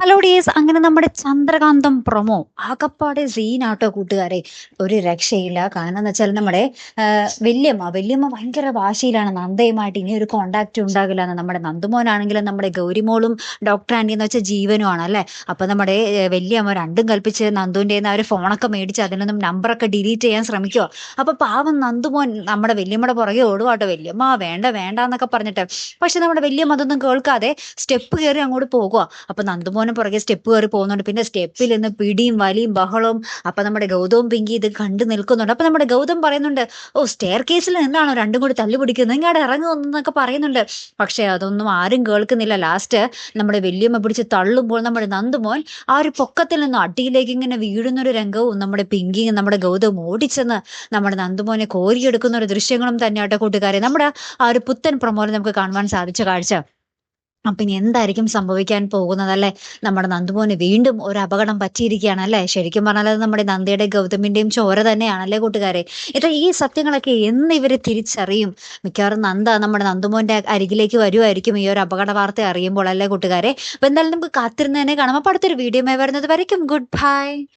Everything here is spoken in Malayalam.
ഹലോ ഡിയേഴ്സ്, അങ്ങനെ നമ്മുടെ ചന്ദ്രകാന്തം പ്രൊമോ ആകപ്പാടെ സീനാട്ടോ കൂട്ടുകാരെ. ഒരു രക്ഷയില്ല. കാരണം എന്ന് വെച്ചാൽ നമ്മുടെ വല്യമ്മ ഭയങ്കര വാശിയിലാണ് നന്ദയുമായിട്ട് ഇനി ഒരു കോണ്ടാക്ട് ഉണ്ടാകില്ല എന്ന്. നമ്മുടെ നന്ദുമോനാണെങ്കിലും നമ്മുടെ ഗൗരിമോളും ഡോക്ടർ ആൻറ്റി എന്ന് വെച്ചാൽ ജീവനുമാണ് അല്ലേ. അപ്പൊ നമ്മുടെ വല്യമ്മ രണ്ടും കൽപ്പിച്ച് നന്ദുവിൻ്റെ ആ ഒരു ഫോണൊക്കെ മേടിച്ച് അതിൽ നിന്നും നമ്പറൊക്കെ ഡിലീറ്റ് ചെയ്യാൻ ശ്രമിക്കുക. അപ്പൊ പാവം നന്ദുമോൻ നമ്മുടെ വല്യമ്മയുടെ പുറകെ ഓടുവാട്ടോ. വല്യമ്മ വേണ്ട വേണ്ട എന്നൊക്കെ പറഞ്ഞിട്ട്. പക്ഷെ നമ്മുടെ വല്യമ്മ അതൊന്നും കേൾക്കാതെ സ്റ്റെപ്പ് കയറി അങ്ങോട്ട് പോകുക. അപ്പൊ നന്ദുമോനും പുറകെ സ്റ്റെപ്പ് കയറി പോകുന്നുണ്ട്. പിന്നെ സ്റ്റെപ്പിൽ നിന്ന് പിടിയും വലിയും ബഹളവും. അപ്പൊ നമ്മുടെ ഗൗതവും പിങ്കി ഇത് കണ്ടു നിൽക്കുന്നുണ്ട്. അപ്പൊ നമ്മുടെ ഗൗതം പറയുന്നുണ്ട്, ഓ സ്റ്റെയർ കേസിൽ നിന്നാണോ രണ്ടും കൂടി തല്ലു പിടിക്കുന്നത്, ഇങ്ങോട്ട് ഇറങ്ങുന്നൊക്കെ പറയുന്നുണ്ട്. പക്ഷെ അതൊന്നും ആരും കേൾക്കുന്നില്ല. ലാസ്റ്റ് നമ്മുടെ വല്യമ്മ പിടിച്ച് തള്ളുമ്പോൾ നമ്മുടെ നന്ദുമോൻ ആ ഒരു പൊക്കത്തിൽ നിന്ന് അടിയിലേക്ക് ഇങ്ങനെ വീഴുന്നൊരു രംഗവും നമ്മുടെ പിങ്കിയും നമ്മുടെ ഗൗതവും ഓടിച്ചെന്ന് നമ്മുടെ നന്ദുമോനെ കോരിയെടുക്കുന്ന ഒരു ദൃശ്യങ്ങളും തന്നെയാട്ടോ കൂട്ടുകാരെ നമ്മുടെ ആ ഒരു പുത്തൻ പ്രൊമോയിൽ നമുക്ക് കാണുവാൻ സാധിച്ച കാഴ്ച. അപ്പൊ ഇനി എന്തായിരിക്കും സംഭവിക്കാൻ പോകുന്നതല്ലേ? നമ്മുടെ നന്ദുമോന് വീണ്ടും ഒരു അപകടം പറ്റിയിരിക്കുകയാണ് അല്ലേ? ശരിക്കും പറഞ്ഞാൽ അത് നമ്മുടെ നന്ദയുടെ ഗൗതമിന്റെയും ചോര തന്നെയാണല്ലേ കൂട്ടുകാരെ? ഈ സത്യങ്ങളൊക്കെ എന്ന് ഇവര് തിരിച്ചറിയും? മിക്കവാറും നന്ദ നമ്മുടെ നന്ദുമോന്റെ അരികിലേക്ക് വരുമായിരിക്കും ഈ ഒരു അപകട വാർത്ത അറിയുമ്പോൾ അല്ലേ കൂട്ടുകാരെ? അപ്പൊ എന്തായാലും നമുക്ക് കാത്തിരുന്ന് തന്നെ കാണാം. അപ്പൊ അടുത്തൊരു വീഡിയോ വരുന്നത് വരയ്ക്കും ഗുഡ് ബൈ.